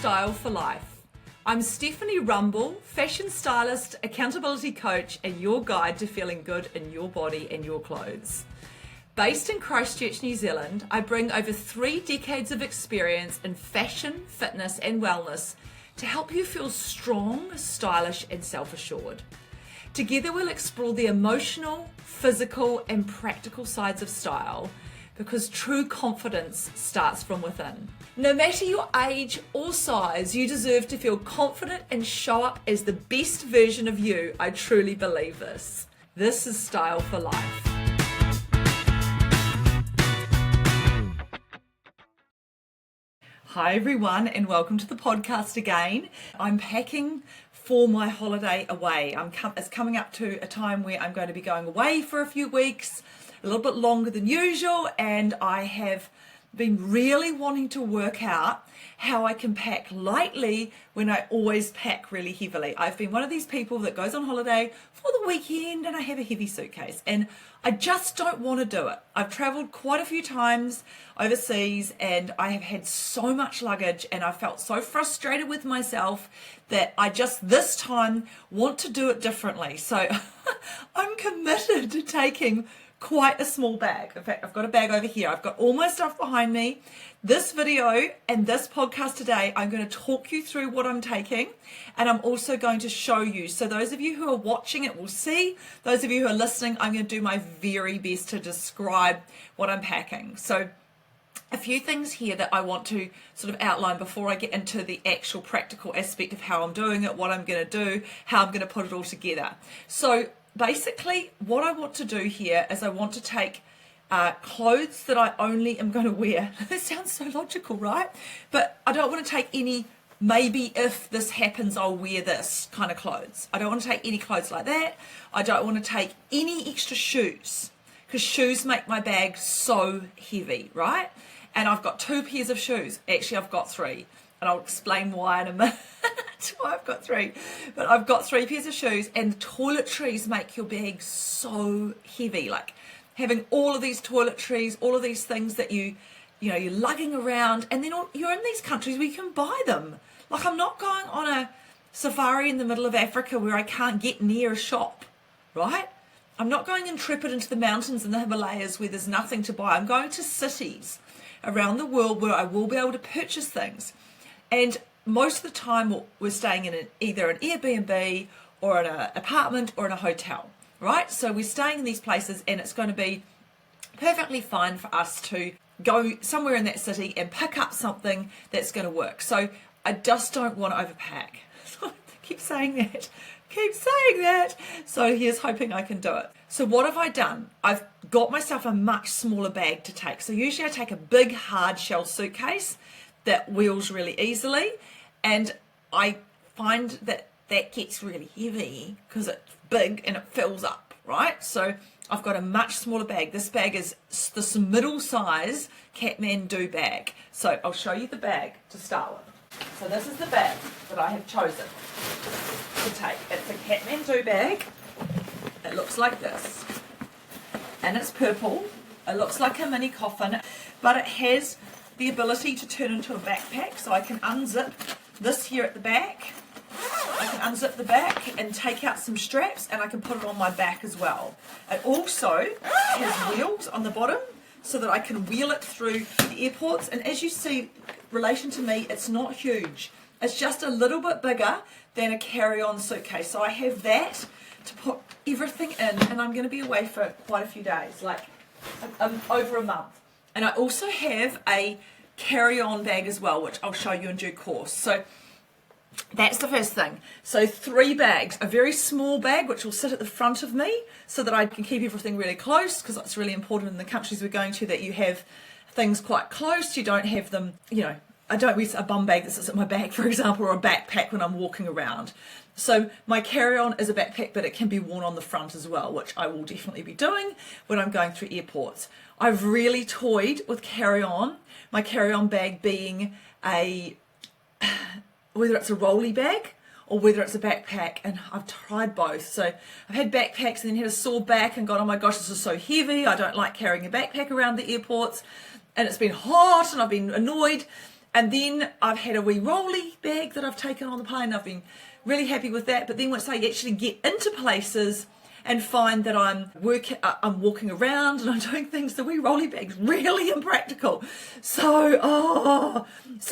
Style for Life. I'm Stephanie Rumble, fashion stylist, accountability coach, and your guide to feeling good in your body and your clothes. Based in Christchurch, New Zealand, I bring over 3 decades of experience in fashion, fitness, and wellness to help you feel strong, stylish, and self-assured. Together we'll explore the emotional, physical, and practical sides of style, because true confidence starts from within. No matter your age or size, you deserve to feel confident and show up as the best version of you. I truly believe this. This is Style for Life. Hi everyone, and welcome to the podcast again. I'm packing for my holiday away. It's coming up to a time where I'm going to be going away for a few weeks, a little bit longer than usual, and I have been really wanting to work out how I can pack lightly when I always pack really heavily. I've been one of these people that goes on holiday for the weekend and I have a heavy suitcase, and I just don't want to do it. I've traveled quite a few times overseas and I have had so much luggage, and I felt so frustrated with myself that I just this time want to do it differently. So I'm committed to taking quite a small bag. In fact, I've got a bag over here. I've got all my stuff behind me. This video and this podcast today, I'm going to talk you through what I'm taking, and I'm also going to show you. So those of you who are watching it will see. Those of you who are listening, I'm going to do my very best to describe what I'm packing. So a few things here that I want to sort of outline before I get into the actual practical aspect of how I'm doing it, what I'm going to do, how I'm going to put it all together. So basically, what I want to do here is I want to take clothes that I only am going to wear. This sounds so logical, right? But I don't want to take any, maybe if this happens, I'll wear this kind of clothes. I don't want to take any clothes like that. I don't want to take any extra shoes, because shoes make my bag so heavy, right? And I've got 2 pairs of shoes. Actually, I've got 3. And I'll explain why in a minute. Why I've got 3. But I've got 3 pairs of shoes, and toiletries make your bag so heavy. Like having all of these toiletries, all of these things that you're lugging around, and then you're in these countries where you can buy them. Like, I'm not going on a safari in the middle of Africa where I can't get near a shop, right? I'm not going intrepid into the mountains in the Himalayas where there's nothing to buy. I'm going to cities around the world where I will be able to purchase things. And most of the time we're staying in either an Airbnb or in an apartment or in a hotel, right? So we're staying in these places, and it's going to be perfectly fine for us to go somewhere in that city and pick up something that's going to work. So I just don't want to overpack. Keep saying that. So here's hoping I can do it. So what have I done? I've got myself a much smaller bag to take. So usually I take a big hard shell suitcase that wheels really easily, and I find that gets really heavy because it's big and it fills up, right? So I've got a much smaller bag. This bag is this middle size Kathmandu bag. So I'll show you the bag to start with. So this is the bag that I have chosen to take. It's a Kathmandu bag. It looks like this, and it's purple. It looks like a mini coffin, but it has the ability to turn into a backpack. So I can unzip this here at the back. I can unzip the back and take out some straps, and I can put it on my back as well. It also has wheels on the bottom so that I can wheel it through the airports. And as you see, in relation to me, it's not huge. It's just a little bit bigger than a carry-on suitcase. So I have that to put everything in, and I'm going to be away for quite a few days, like over a month. And I also have a carry-on bag as well, which I'll show you in due course. So that's the first thing. So 3 bags, a very small bag which will sit at the front of me so that I can keep everything really close, because it's really important in the countries we're going to that you have things quite close. You don't have them, I don't wear a bum bag that sits at my back, for example, or a backpack when I'm walking around. So my carry-on is a backpack, but it can be worn on the front as well, which I will definitely be doing when I'm going through airports. I've really toyed with carry-on, my carry-on bag being whether it's a rolly bag or whether it's a backpack, and I've tried both. So I've had backpacks and then had a sore back and gone, oh my gosh, this is so heavy. I don't like carrying a backpack around the airports, and it's been hot and I've been annoyed. And then I've had a wee rolly bag that I've taken on the plane. I've been really happy with that. But then once I actually get into places and find that I'm walking around and I'm doing things, the wee rolly bag's really impractical. So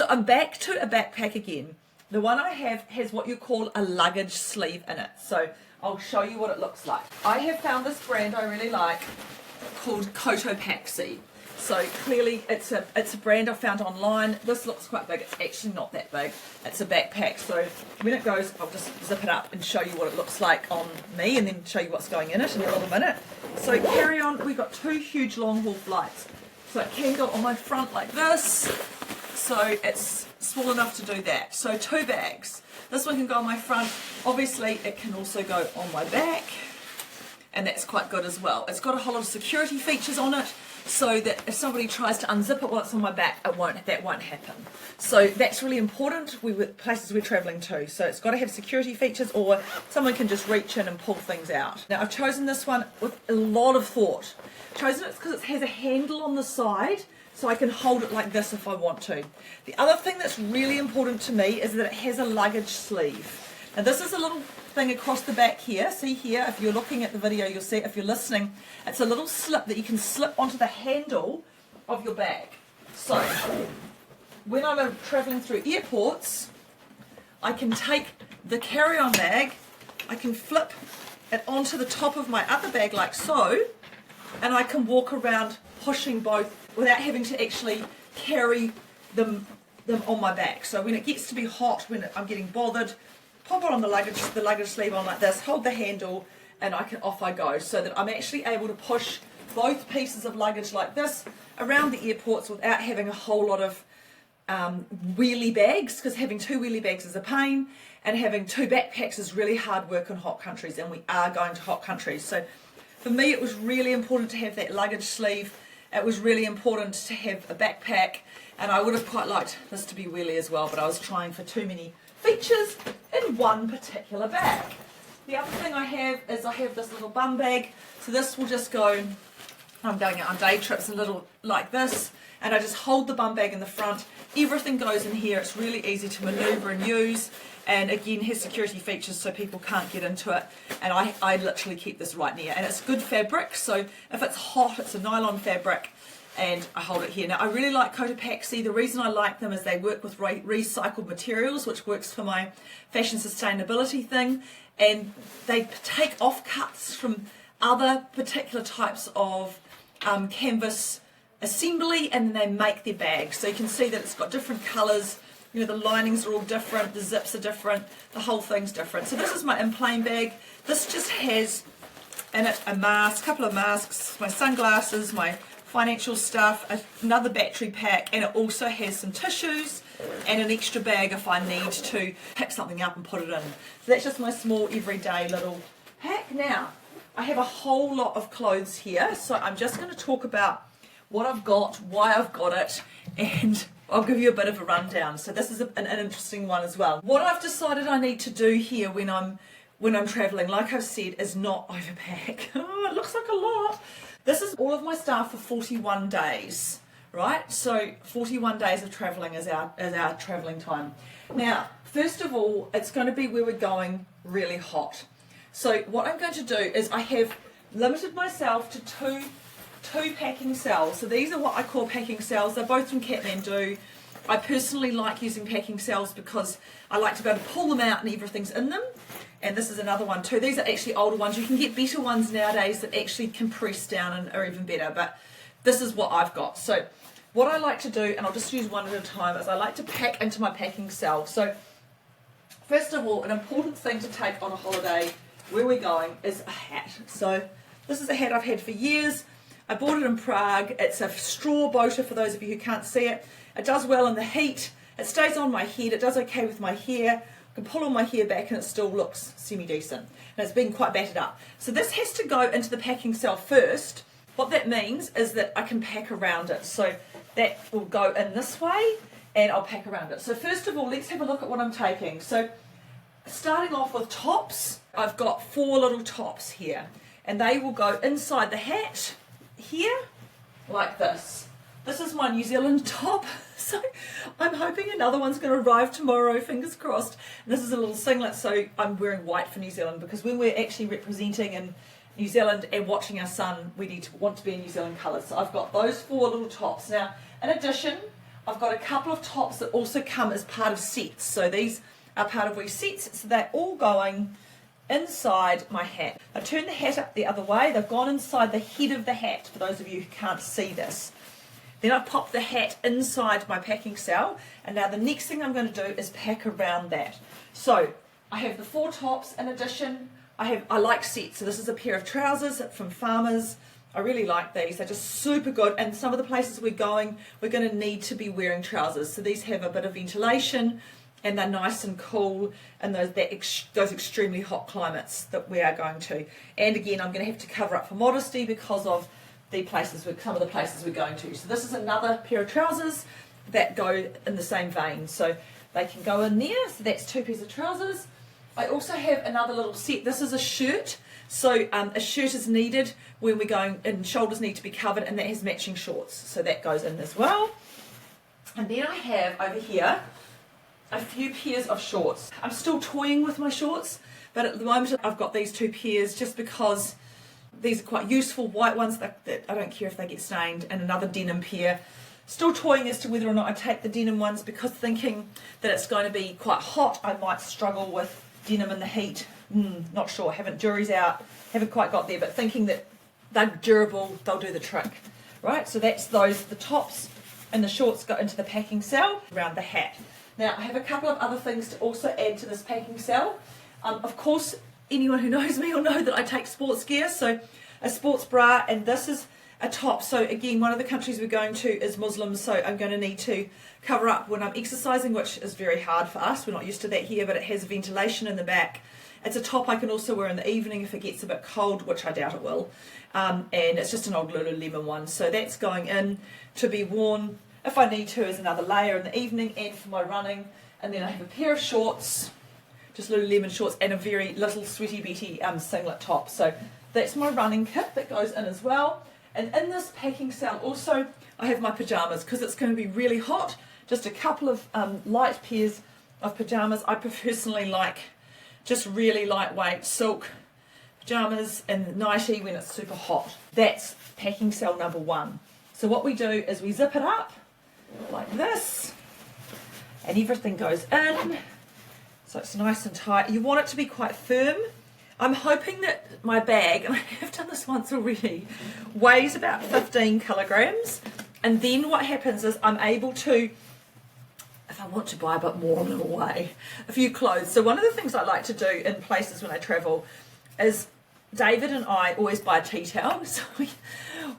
I'm back to a backpack again. The one I have has what you call a luggage sleeve in it. So I'll show you what it looks like. I have found this brand I really like called overpacking. So clearly it's a brand I found online. This looks quite big. It's actually not that big. It's a backpack. So when it goes, I'll just zip it up and show you what it looks like on me and then show you what's going in it in a little minute. So carry on. We've got 2 huge long haul flights. So it can go on my front like this. So it's small enough to do that. So 2 bags. This one can go on my front. Obviously it can also go on my back. And that's quite good as well. It's got a whole lot of security features on it, so that if somebody tries to unzip it while it's on my back, that won't happen. So that's really important with places we're travelling to. So it's got to have security features, or someone can just reach in and pull things out. Now I've chosen this one with a lot of thought. Chosen it because it has a handle on the side, so I can hold it like this if I want to. The other thing that's really important to me is that it has a luggage sleeve. Now this is a little thing across the back here. See here, if you're looking at the video, you'll see it. If you're listening, it's a little slip that you can slip onto the handle of your bag. So when I'm travelling through airports, I can take the carry-on bag, I can flip it onto the top of my other bag like so, and I can walk around pushing both without having to actually carry them on my back. So when it gets to be hot, when I'm getting bothered, pop it on the luggage sleeve on like this, hold the handle, and off I go, so that I'm actually able to push both pieces of luggage like this around the airports without having a whole lot of wheelie bags, because having 2 wheelie bags is a pain, and having 2 backpacks is really hard work in hot countries, and we are going to hot countries. So for me it was really important to have that luggage sleeve. It was really important to have a backpack, and I would have quite liked this to be wheelie as well, but I was trying for too many features in one particular bag. The other thing I have is I have this little bum bag. So this will just go, I'm going out on day trips a little like this, and I just hold the bum bag in the front. Everything goes in here. It's really easy to maneuver and use, and again has security features so people can't get into it. And I literally keep this right near, and it's good fabric, so if it's hot, it's a nylon fabric, and I hold it here. Now I really like overpacking. The reason I like them is they work with recycled materials, which works for my fashion sustainability thing, and they take offcuts from other particular types of canvas assembly, and then they make their bags. So you can see that it's got different colours. You know, the linings are all different, the zips are different, the whole thing's different. So this is my in-plane bag. This just has in it a mask, couple of masks, my sunglasses, my financial stuff, another battery pack, and it also has some tissues and an extra bag if I need to pick something up and put it in. So that's just my small everyday little pack. Now, I have a whole lot of clothes here, so I'm just going to talk about what I've got, why I've got it, and I'll give you a bit of a rundown. So this is an interesting one as well. What I've decided I need to do here when I'm traveling, like I've said, is not overpack. Oh, it looks like a lot. This is all of my stuff for 41 days, right? So 41 days of traveling is our traveling time. Now, first of all, it's going to be where we're going really hot. So what I'm going to do is I have limited myself to two packing cells. So these are what I call packing cells. They're both from Kathmandu. I personally like using packing cells because I like to be able to pull them out and everything's in them. And this is another one too. These are actually older ones. You can get better ones nowadays that actually compress down and are even better, but this is what I've got. So what I like to do, and I'll just use one at a time, is I like to pack into my packing cell. So first of all, an important thing to take on a holiday where we're going is a hat. So this is a hat I've had for years. I bought it in Prague. It's a straw boater for those of you who can't see it. It does well in the heat. It stays on my head. It does okay with my hair. I can pull all my hair back and it still looks semi-decent. And it's been quite battered up. So this has to go into the packing cell first. What that means is that I can pack around it. So that will go in this way and I'll pack around it. So first of all, let's have a look at what I'm taking. So starting off with tops, I've got 4 little tops here. And they will go inside the hat here, like this. This is my New Zealand top, so I'm hoping another one's going to arrive tomorrow, fingers crossed. And this is a little singlet, so I'm wearing white for New Zealand because when we're actually representing in New Zealand and watching our son, we want to be in New Zealand colours. So I've got those 4 little tops. Now, in addition, I've got a couple of tops that also come as part of sets. So these are part of wee sets, so they're all going inside my hat. I turn the hat up the other way. They've gone inside the head of the hat, for those of you who can't see this. Then I pop the hat inside my packing cell, and now the next thing I'm going to do is pack around that. So I have the 4 tops. In addition, I like sets. So this is a pair of trousers from Farmers. I really like these. They're just super good, and some of the places we're going to need to be wearing trousers. So these have a bit of ventilation, and they're nice and cool in those extremely hot climates that we are going to. And again, I'm going to have to cover up for modesty because of some of the places we're going to. So this is another pair of trousers that go in the same vein. So they can go in there. So that's 2 pairs of trousers. I also have another little set. This is a shirt. So a shirt is needed when we're going, and shoulders need to be covered, and that has matching shorts. So that goes in as well. And then I have over here a few pairs of shorts. I'm still toying with my shorts, but at the moment I've got these 2 pairs just because these are quite useful, white ones that I don't care if they get stained, and another denim pair. Still toying as to whether or not I take the denim ones, because thinking that it's going to be quite hot, I might struggle with denim in the heat. Not sure, jury's out, haven't quite got there, but thinking that they're durable, they'll do the trick. Right, so that's those, the tops and the shorts go into the packing cell around the hat. Now I have a couple of other things to also add to this packing cell. Of course, anyone who knows me will know that I take sports gear, so a sports bra, and this is a top. So again, one of the countries we're going to is Muslim, so I'm going to need to cover up when I'm exercising, which is very hard for us. We're not used to that here, but it has ventilation in the back. It's a top I can also wear in the evening if it gets a bit cold, which I doubt it will. And it's just an old Lululemon one, so that's going in to be worn if I need to as another layer in the evening and for my running. And then I have a pair of shorts, just Lululemon shorts, and a very little Sweaty Betty singlet top. So that's my running kit that goes in as well. And in this packing cell also I have my pyjamas, because it's going to be really hot. Just a couple of light pairs of pyjamas. I personally like just really lightweight silk pyjamas and nightie when it's super hot. That's packing cell number 1. So what we do is we zip it up like this, and everything goes in. So it's nice and tight. You want it to be quite firm. I'm hoping that my bag, and I have done this once already, weighs about 15 kilograms. And then what happens is I'm able to, if I want to buy a bit more on the way, a few clothes. So one of the things I like to do in places when I travel is David and I always buy tea towels. So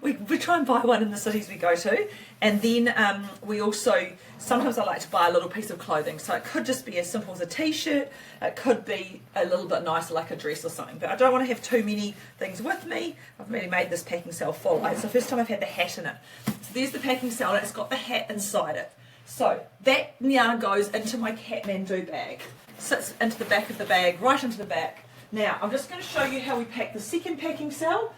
we try and buy one in the cities we go to. And then we also, sometimes I like to buy a little piece of clothing. So it could just be as simple as a t-shirt. It could be a little bit nicer like a dress or something. But I don't want to have too many things with me. I've really made this packing cell full. It's the first time I've had the hat in it. So there's the packing cell, and it's got the hat inside it. So that now goes into my Kathmandu bag. Sits into the back of the bag, right into the back. Now, I'm just going to show you how we pack the second packing cell,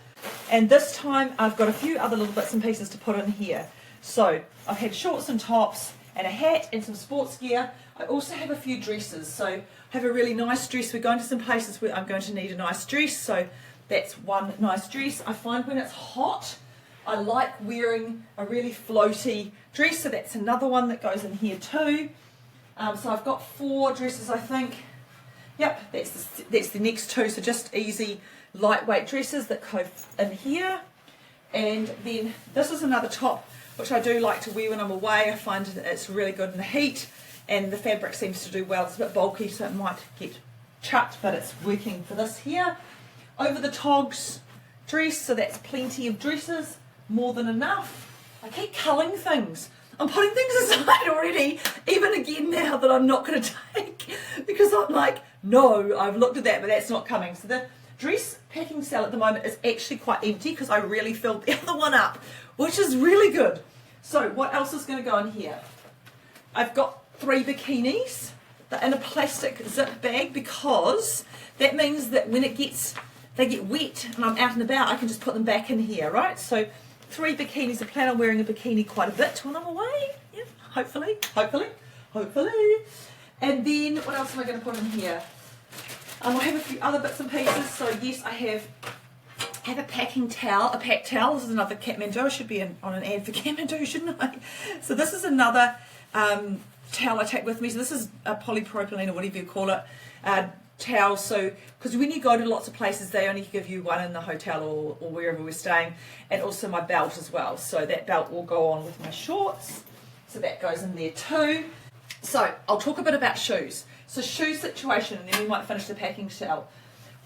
and this time I've got a few other little bits and pieces to put in here. So, I've had shorts and tops, and a hat, and some sports gear. I also have a few dresses, so I have a really nice dress. We're going to some places where I'm going to need a nice dress, so that's one nice dress. I find when it's hot, I like wearing a really floaty dress, so that's another one that goes in here too. So I've got 4 dresses, I think. Yep, that's the next 2, so just easy lightweight dresses that go in here. And then this is another top which I do like to wear when I'm away. I find that it's really good in the heat, and the fabric seems to do well. It's a bit bulky, so it might get chucked, but it's working for this here. Over the togs dress, so that's plenty of dresses, more than enough. I keep culling things. I'm putting things aside already, even again now that I'm not going to take, because I'm like, no, I've looked at that, but that's not coming. So the dress packing cell at the moment is actually quite empty because I really filled the other one up, which is really good. So what else is going to go in here? I've got 3 bikinis. They're in a plastic zip bag because that means that when they get wet and I'm out and about, I can just put them back in here, right? So 3 bikinis. I plan on wearing a bikini quite a bit when I'm away. Yeah, hopefully. And then what else am I going to put in here? I have a few other bits and pieces. So yes, I have a packing towel, a pack towel. This is another Kathmandu. I should be on an ad for Kathmandu, shouldn't I? So this is another towel I take with me. So this is a polypropylene or whatever you call it towel. So because when you go to lots of places, they only give you one in the hotel or wherever we're staying, and also my belt as well. So that belt will go on with my shorts. So that goes in there too. So I'll talk a bit about shoes. So shoe situation, and then we might finish the packing towel.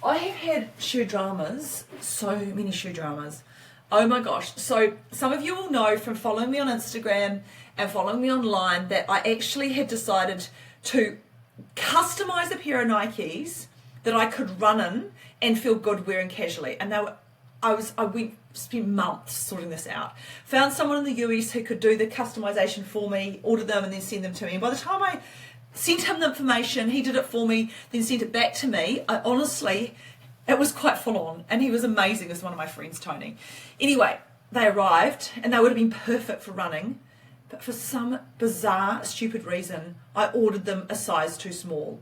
I have had shoe dramas, so many shoe dramas. Oh my gosh. So some of you will know from following me on Instagram and following me online that I actually had decided to customize a pair of Nikes that I could run in and feel good wearing casually. And I spent months sorting this out. Found someone in the US who could do the customization for me, order them and then send them to me. And by the time I sent him the information, he did it for me, then sent it back to me. It was quite full on, and he was amazing as one of my friends, Tony. Anyway, they arrived and they would have been perfect for running, but for some bizarre, stupid reason, I ordered them a size too small.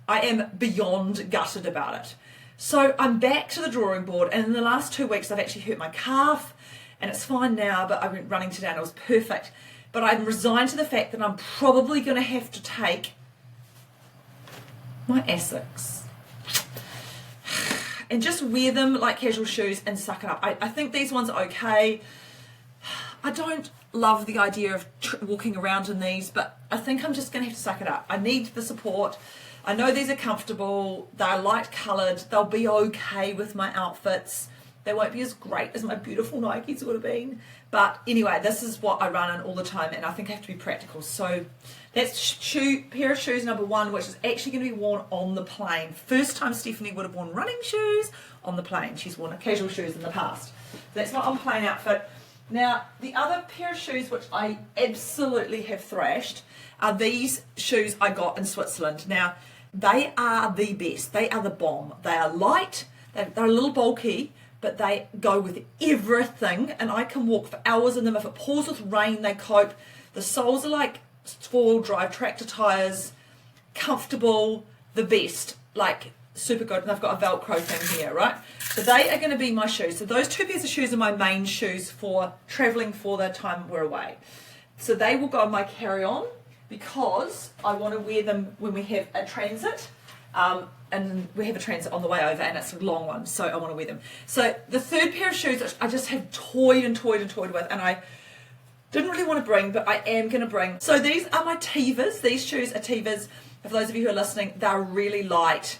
I am beyond gutted about it. So I'm back to the drawing board, and in the last 2 weeks I've actually hurt my calf, and it's fine now, but I went running today and it was perfect. But I'm resigned to the fact that I'm probably going to have to take my Asics and just wear them like casual shoes and suck it up. I think these ones are okay. I don't love the idea of walking around in these, but I think I'm just going to have to suck it up. I need the support. I know these are comfortable. They're light coloured. They'll be okay with my outfits. They won't be as great as my beautiful Nikes would have been. But anyway, this is what I run in all the time, and I think I have to be practical. So that's pair of shoes number 1, which is actually going to be worn on the plane. First time Stephanie would have worn running shoes on the plane. She's worn casual shoes in the past. That's my on-plane outfit. Now, the other pair of shoes which I absolutely have thrashed are these shoes I got in Switzerland. Now, they are the best. They are the bomb. They are light. They're a little bulky, but they go with everything, and I can walk for hours in them. If it pours with rain, they cope. The soles are like 4-wheel drive tractor tires, comfortable, the best, like super good. And I've got a Velcro thing here, right? So they are going to be my shoes. So those 2 pairs of shoes are my main shoes for traveling for the time we're away. So they will go in my carry-on because I want to wear them when we have a transit. And we have a transit on the way over, and it's a long one, so I want to wear them. So the third pair of shoes, which I just have toyed with, and I didn't really want to bring, but I am going to bring. So these are my Tevas. These shoes are Tevas. For those of you who are listening, they're really light.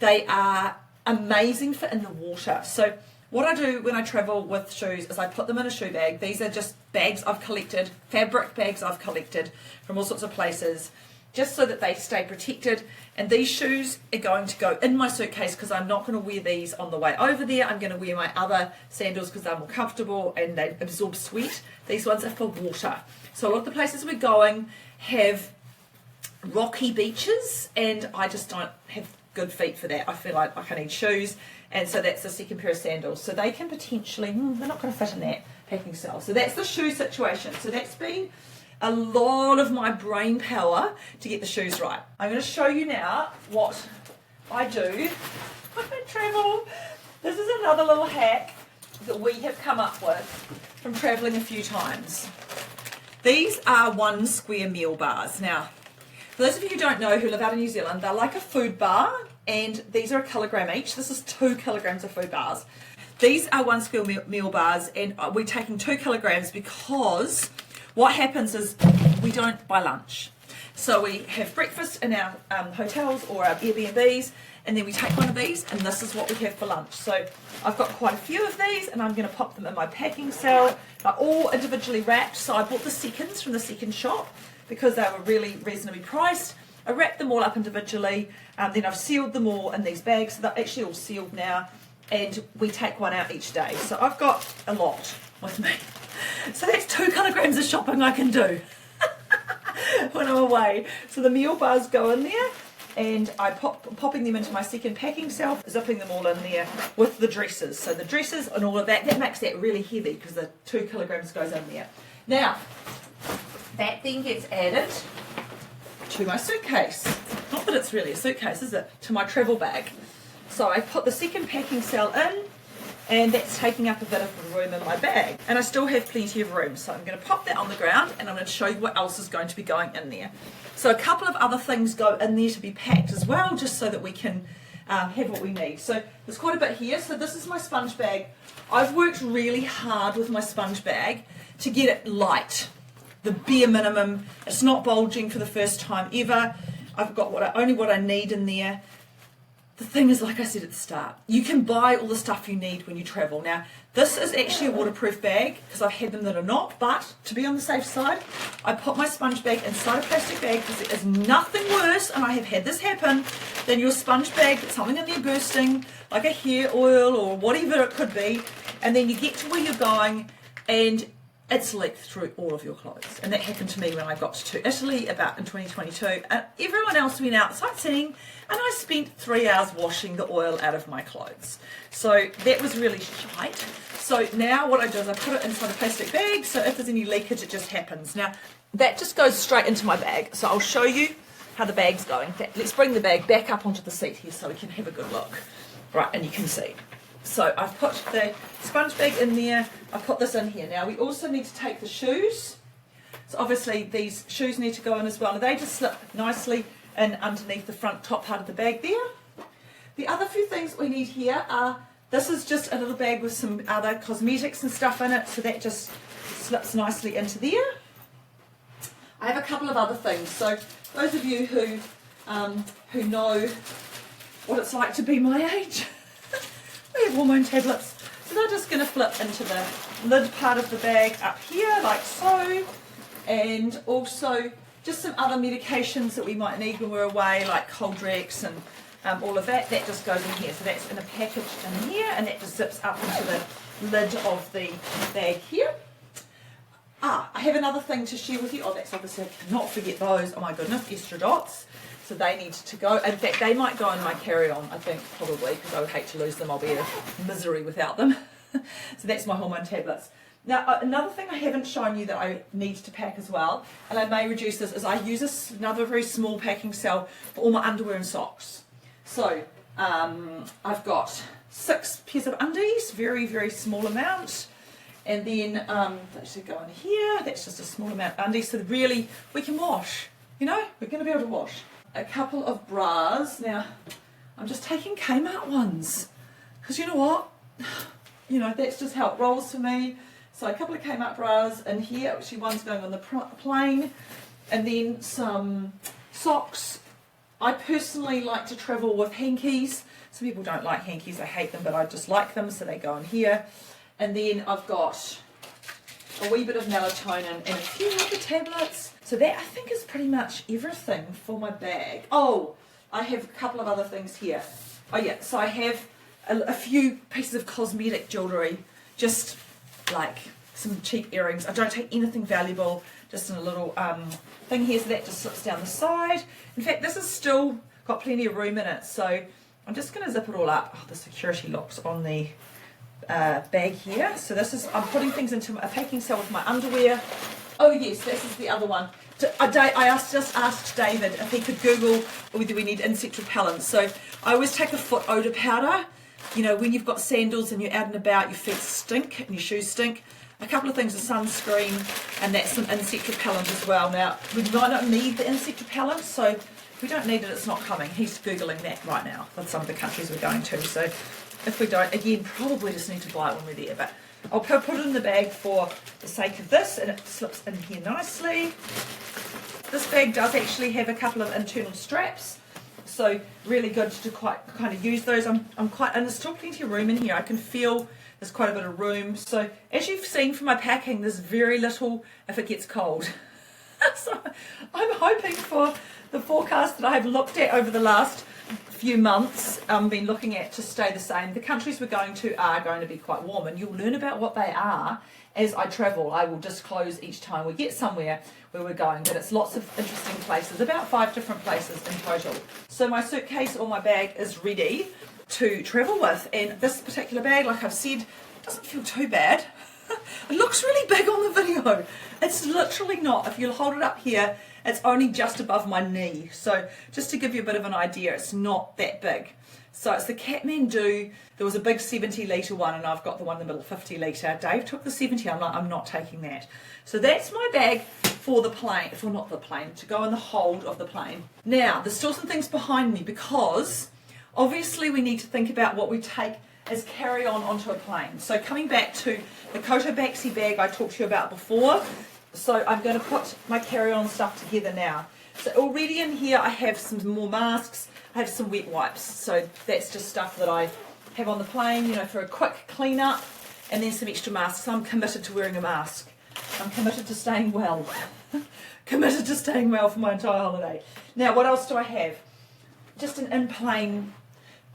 They are amazing for in the water. So what I do when I travel with shoes is I put them in a shoe bag. These are just bags I've collected, fabric bags I've collected from all sorts of places, just so that they stay protected. And these shoes are going to go in my suitcase because I'm not going to wear these on the way over there. I'm going to wear my other sandals because they're more comfortable and they absorb sweat. These ones are for water. So a lot of the places we're going have rocky beaches, and I just don't have good feet for that. I feel like I need shoes, and so that's the second pair of sandals. So they can potentially, they're not going to fit in that packing cell. So that's the shoe situation. So that's been a lot of my brain power to get the shoes right. I'm going to show you now what I do when I travel. This is another little hack that we have come up with from traveling a few times. These are 1 square meal bars. Now, for those of you who don't know, who live out in New Zealand, they're like a food bar, and these are 1 kilogram each. This is 2 kilograms of food bars. These are 1 square meal bars, and we're taking 2 kilograms because what happens is we don't buy lunch. So we have breakfast in our hotels or our Airbnbs, and then we take one of these, and this is what we have for lunch. So I've got quite a few of these, and I'm going to pop them in my packing cell. They're all individually wrapped. So I bought the seconds from the second shop because they were really reasonably priced. I wrapped them all up individually, then I've sealed them all in these bags. So they're actually all sealed now, and we take one out each day. So I've got a lot with me. So that's 2 kilograms of shopping I can do when I'm away. So the meal bars go in there, and I'm popping them into my second packing cell, zipping them all in there with the dresses. So the dresses and all of that, that makes that really heavy because the 2 kilograms goes in there. Now, that then gets added to my suitcase. Not that it's really a suitcase, is it? To my travel bag. So I put the second packing cell in, and that's taking up a bit of room in my bag. And I still have plenty of room, so I'm going to pop that on the ground and I'm going to show you what else is going to be going in there. So a couple of other things go in there to be packed as well, just so that we can have what we need. So there's quite a bit here. So this is my sponge bag. I've worked really hard with my sponge bag to get it light, the bare minimum. It's not bulging for the first time ever. I've got only what I need in there. The thing is, like I said at the start, you can buy all the stuff you need when you travel. Now, this is actually a waterproof bag because I've had them that are not, but to be on the safe side, I put my sponge bag inside a plastic bag because there is nothing worse, and I have had this happen, than your sponge bag, something in there bursting, like a hair oil or whatever it could be, and then you get to where you're going and it's leaked through all of your clothes. And that happened to me when I got to Italy about in 2022. And everyone else went out sightseeing and I spent 3 hours washing the oil out of my clothes. So that was really shite. So now what I do is I put it inside a plastic bag, so if there's any leakage it just happens. Now that just goes straight into my bag. So I'll show you how the bag's going. Let's bring the bag back up onto the seat here so we can have a good look. Right, and you can see. So I've put the sponge bag in there, I've put this in here. Now we also need to take the shoes. So obviously these shoes need to go in as well. They just slip nicely in underneath the front top part of the bag there. The other few things we need here are, this is just a little bag with some other cosmetics and stuff in it, so that just slips nicely into there. I have a couple of other things. So those of you who know what it's like to be my age, we have hormone tablets, so they're just going to flip into the lid part of the bag up here like so, and also just some other medications that we might need when we're away, like Coldrex and all of that, that just goes in here. So that's in a package in here, and that just zips up into the lid of the bag here. I have another thing to share with you. Oh, that's obviously, I cannot forget those. Oh my goodness, Estrodots. So they need to go. In fact, they might go in my carry-on, I think, probably, because I would hate to lose them. I'll be a misery without them. So that's my hormone tablets. Now, another thing I haven't shown you that I need to pack as well, and I may reduce this, is I use another very small packing cell for all my underwear and socks. So I've got 6 pairs of undies, very, very small amount. And then that should go in here. That's just a small amount of undies, so really we can wash. You know, we're going to be able to wash. A couple of bras. Now, I'm just taking Kmart ones because you know what? You know, that's just how it rolls for me. So a couple of Kmart bras in here. Actually, one's going on the plane, and then some socks. I personally like to travel with hankies. Some people don't like hankies. I hate them, but I just like them, so they go in here. And then I've got a wee bit of melatonin and a few other tablets. So that, I think, is pretty much everything for my bag. Oh, I have a couple of other things here. Oh yeah, so I have a few pieces of cosmetic jewellery, just like some cheap earrings. I don't take anything valuable, just in a little thing here, so that just slips down the side. In fact, this has still got plenty of room in it, so I'm just going to zip it all up. Oh, the security lock's on the bag here. So this is, I'm putting things into a packing cell with my underwear. Oh yes, this is the other one. I just asked David if he could Google whether we need insect repellents. So I always take a foot odour powder. You know, when you've got sandals and you're out and about, your feet stink and your shoes stink. A couple of things of sunscreen, and that's some insect repellent as well. Now, we might not need the insect repellent, so if we don't need it, it's not coming. He's Googling that right now with some of the countries we're going to. So if we don't, again, probably just need to buy it when we're there. But I'll put it in the bag for the sake of this, and it slips in here nicely. This bag does actually have a couple of internal straps, so really good to kind of use those. And there's still plenty of room in here. I can feel there's quite a bit of room. So as you've seen from my packing, there's very little if it gets cold. So I'm hoping for the forecast that I have looked at over the last few months, been looking at, to stay the same. The countries we're going to are going to be quite warm, and you'll learn about what they are as I travel. I will disclose each time we get somewhere where we're going, but it's lots of interesting places, about 5 different places in total. So my suitcase or my bag is ready to travel with, and this particular bag, like I've said, doesn't feel too bad. It looks really big on the video. It's literally not. If you'll hold it up here, it's only just above my knee. So just to give you a bit of an idea, it's not that big. So it's the Kathmandu. There was a big 70 litre one, and I've got the one in the middle, 50 litre. Dave took the 70. I'm like, I'm not taking that. So that's my bag for the plane, for not the plane, to go in the hold of the plane. Now, there's still some things behind me because obviously we need to think about what we take as carry-on onto a plane. So coming back to the Koto Baxi bag I talked to you about before, so I'm going to put my carry-on stuff together now. So already in here I have some more masks, I have some wet wipes, so that's just stuff that I have on the plane, you know, for a quick clean up, and then some extra masks. I'm committed to wearing a mask. I'm committed to staying well. Committed to staying well for my entire holiday. Now, what else do I have? Just an in-plane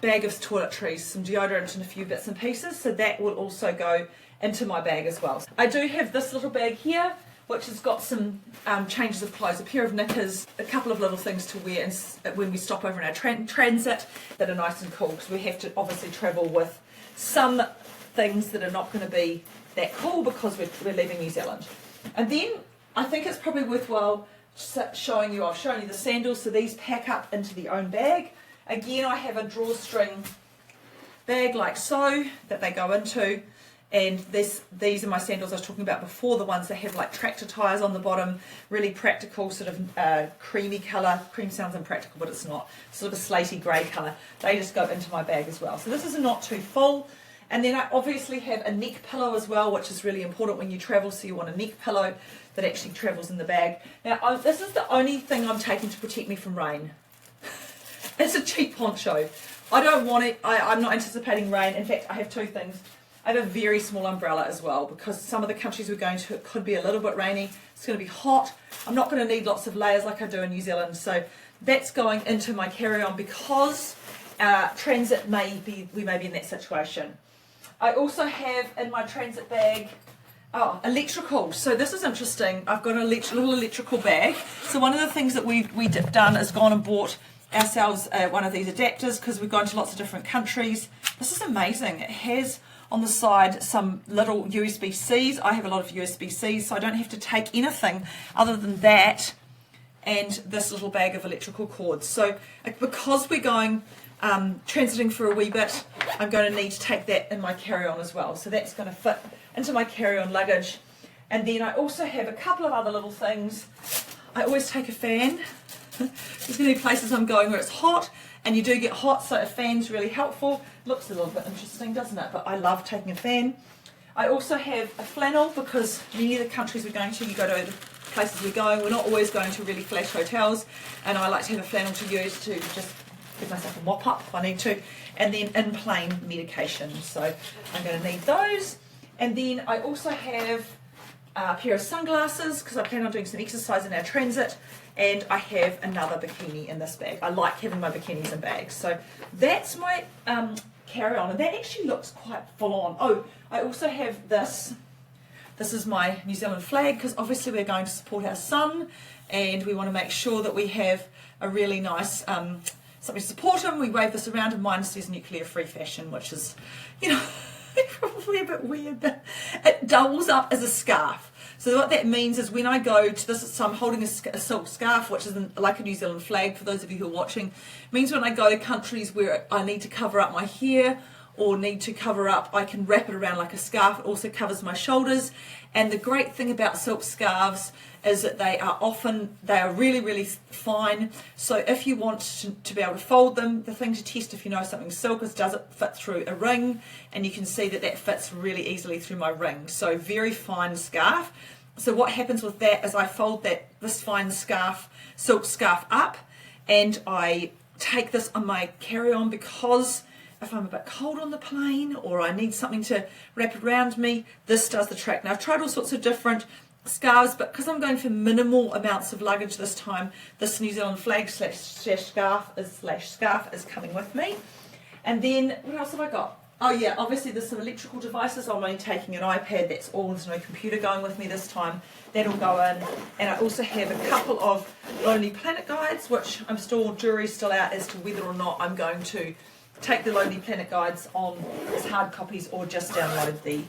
bag of toiletries, some deodorant and a few bits and pieces, so that will also go into my bag as well. I do have this little bag here, which has got some changes of clothes, a pair of knickers, a couple of little things to wear when we stop over in our transit that are nice and cool, because we have to obviously travel with some things that are not going to be that cool because we're leaving New Zealand. And then I think it's probably worthwhile showing you, I've shown you the sandals, so these pack up into the own bag. Again, I have a drawstring bag like so that they go into, and these are my sandals I was talking about before, the ones that have like tractor tyres on the bottom, really practical, sort of creamy colour. Cream sounds impractical, but it's not. Sort of a slaty grey colour. They just go into my bag as well. So this is not too full. And then I obviously have a neck pillow as well, which is really important when you travel, so you want a neck pillow that actually travels in the bag. Now, this is the only thing I'm taking to protect me from rain. It's a cheap poncho. I don't want it. I'm not anticipating rain. In fact, I have 2 things. I have a very small umbrella as well, because some of the countries we're going to, it could be a little bit rainy. It's going to be hot. I'm not going to need lots of layers like I do in New Zealand. So that's going into my carry-on because transit we may be in that situation. I also have in my transit bag electrical. So this is interesting. I've got a little electrical bag. So one of the things that we've done is gone and bought ourselves one of these adapters, because we've gone to lots of different countries. This is amazing. It has on the side some little USB-Cs. I have a lot of USB-Cs, so I don't have to take anything other than that and this little bag of electrical cords. So because we're going transiting for a wee bit, I'm going to need to take that in my carry-on as well. So that's going to fit into my carry-on luggage. And then I also have a couple of other little things. I always take a fan. There's going to be places I'm going where it's hot, and you do get hot, so a fan's really helpful. Looks a little bit interesting, doesn't it? But I love taking a fan. I also have a flannel, because many of the countries we're going to, you go to the places we're going, we're not always going to really flash hotels, and I like to have a flannel to use to just give myself a mop up if I need to. And then in-plane medication, so I'm going to need those. And then I also have a pair of sunglasses, because I plan on doing some exercise in our transit, and I have another bikini in this bag. I like having my bikinis in bags. So that's my carry-on, and that actually looks quite full on. Oh, I also have this. This is my New Zealand flag, because obviously we're going to support our son, and we want to make sure that we have a really nice something to support him. We wave this around, and mine says nuclear-free fashion, which is, you know, probably a bit weird, but it doubles up as a scarf. So what that means is when I go to this, so I'm holding a silk scarf, which is like a New Zealand flag, for those of you who are watching. It means when I go to countries where I need to cover up my hair or need to cover up, I can wrap it around like a scarf. It also covers my shoulders. And the great thing about silk scarves is that they are really, really fine. So if you want to be able to fold them, the thing to test if you know something's silk is, does it fit through a ring? And you can see that that fits really easily through my ring. So very fine scarf. So what happens with that is I fold this fine scarf, silk scarf up, and I take this on my carry-on, because if I'm a bit cold on the plane or I need something to wrap around me, this does the trick. Now I've tried all sorts of different scarves, but because I'm going for minimal amounts of luggage this time, this New Zealand flag slash scarf is coming with me. And then what else have I got? Oh yeah, obviously there's some electrical devices. I'm only taking an iPad, that's all, there's no computer going with me this time. That'll go in. And I also have a couple of Lonely Planet guides, which jury's still out as to whether or not I'm going to take the Lonely Planet guides on as hard copies or just download the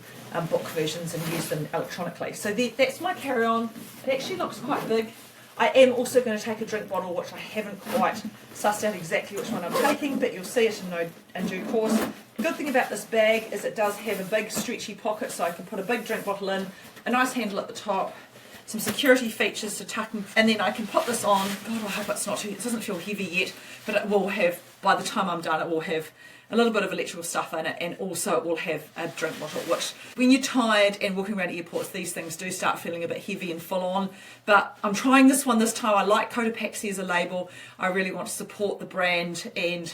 book versions and use them electronically. So that's my carry-on. It actually looks quite big. I am also going to take a drink bottle, which I haven't quite sussed out exactly which one I'm taking, but you'll see it in due course. The good thing about this bag is it does have a big stretchy pocket, so I can put a big drink bottle in, a nice handle at the top, some security features to tuck in, and then I can put this on. God, I hope it doesn't feel heavy yet, but it will have, by the time I'm done, it will have a little bit of electrical stuff in it, and also it will have a drink bottle, which when you're tired and walking around airports, these things do start feeling a bit heavy and full on. But I'm trying this one this time. I like Cotopaxi as a label. I really want to support the brand, and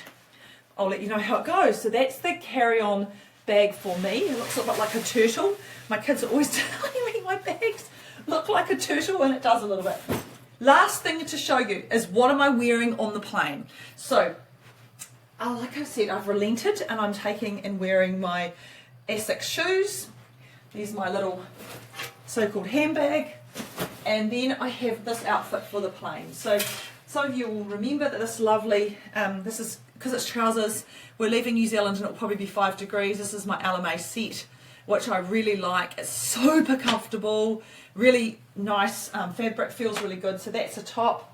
I'll let you know how it goes. So that's the carry-on bag for me. It looks a bit like a turtle. My kids are always telling me my bags look like a turtle, and it does a little bit. Last thing to show you is what am I wearing on the plane. So like I said, I've relented and I'm taking and wearing my Essex shoes. There's my little so-called handbag. And then I have this outfit for the plane. So some of you will remember that this lovely, this is, because it's trousers, we're leaving New Zealand and it'll probably be 5 degrees. This is my LMA set, which I really like. It's super comfortable, really nice fabric, feels really good. So that's a top.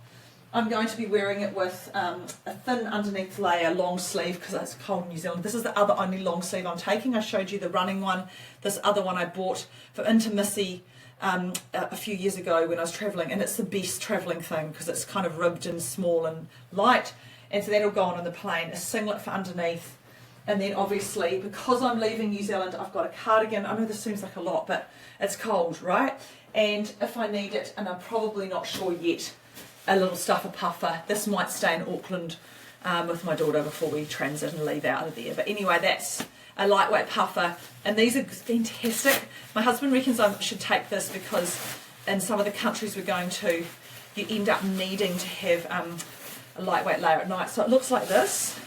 I'm going to be wearing it with a thin underneath layer, long sleeve, because it's cold in New Zealand. This is the other only long sleeve I'm taking. I showed you the running one. This other one I bought for intimacy a few years ago when I was travelling, and it's the best travelling thing because it's kind of ribbed and small and light, and so that'll go on in the plane. A singlet for underneath, and then obviously because I'm leaving New Zealand, I've got a cardigan. I know this seems like a lot, but it's cold, right? And if I need it, and I'm probably not sure yet, a little stuffer puffer. This might stay in Auckland with my daughter before we transit and leave out of there. But anyway, that's a lightweight puffer, and these are fantastic. My husband reckons I should take this because in some of the countries we're going to, you end up needing to have a lightweight layer at night. So it looks like this,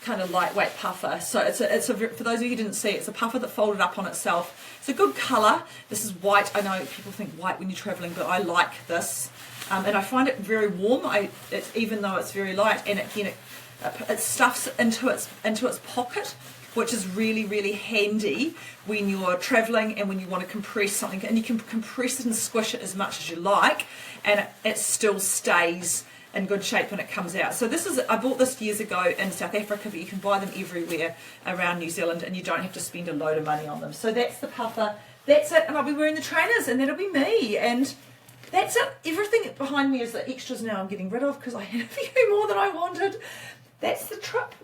kind of lightweight puffer. So it's a for those of you who didn't see, it's a puffer that folded up on itself. It's a good colour. This is white. I know people think white when you're travelling, but I like this. And I find it very warm. Even though it's very light, and again it stuffs into its pocket, which is really, really handy when you're travelling and when you want to compress something. And you can compress it and squish it as much as you like, and it still stays in good shape when it comes out. So I bought this years ago in South Africa, but you can buy them everywhere around New Zealand, and you don't have to spend a load of money on them. So that's the puffer. That's it, and I'll be wearing the trainers, and that'll be me. And that's it. Everything behind me is the extras now I'm getting rid of because I had a few more than I wanted. That's the trip.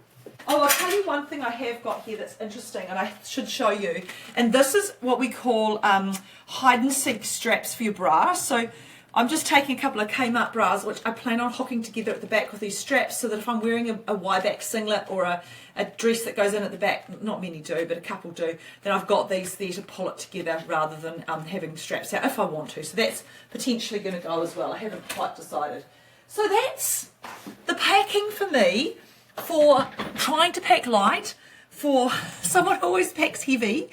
Oh, I'll tell you one thing I have got here that's interesting, and I should show you. And this is what we call hide and seek straps for your bra. So I'm just taking a couple of Kmart bras, which I plan on hooking together at the back with these straps, so that if I'm wearing a Y-back singlet or a dress that goes in at the back, not many do, but a couple do, then I've got these there to pull it together rather than having straps out if I want to. So that's potentially going to go as well. I haven't quite decided. So that's the packing for me, for trying to pack light, for someone who always packs heavy.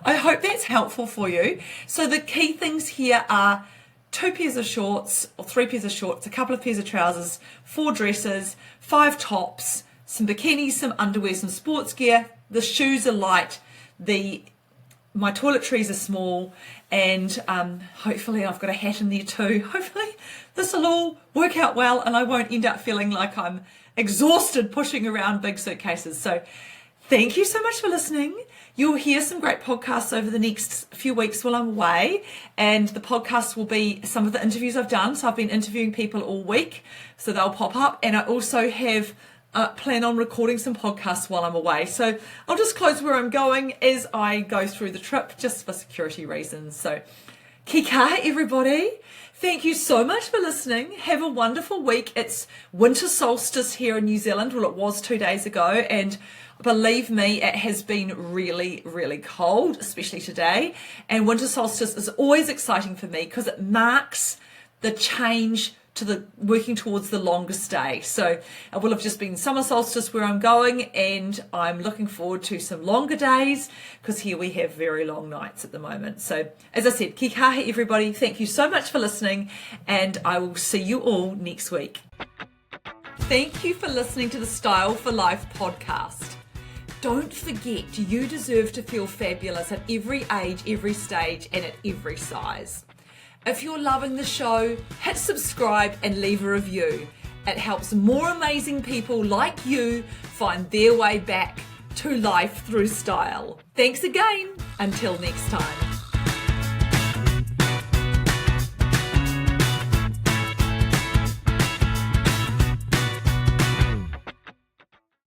I hope that's helpful for you. So the key things here are 2 pairs of shorts, or 3 pairs of shorts, a couple of pairs of trousers, 4 dresses, 5 tops, some bikinis, some underwear, some sports gear. The shoes are light, my toiletries are small, and hopefully I've got a hat in there too. Hopefully this will all work out well and I won't end up feeling like I'm exhausted pushing around big suitcases. So thank you so much for listening. You'll hear some great podcasts over the next few weeks while I'm away, and the podcast will be some of the interviews I've done. So I've been interviewing people all week, so they'll pop up, and I also have plan on recording some podcasts while I'm away. So I'll disclose where I'm going as I go through the trip, just for security reasons. So Kika, everybody. Thank you so much for listening. Have a wonderful week. It's winter solstice here in New Zealand. Well, it was 2 days ago, and believe me, it has been really, really cold, especially today. And winter solstice is always exciting for me because it marks the change working towards the longest day. So it will have just been summer solstice where I'm going, and I'm looking forward to some longer days because here we have very long nights at the moment. So as I said, ki kahe everybody, thank you so much for listening, and I will see you all next week. Thank you for listening to the Style for Life podcast. Don't forget, you deserve to feel fabulous at every age, every stage, and at every size. If you're loving the show, hit subscribe and leave a review. It helps more amazing people like you find their way back to life through style. Thanks again. Until next time.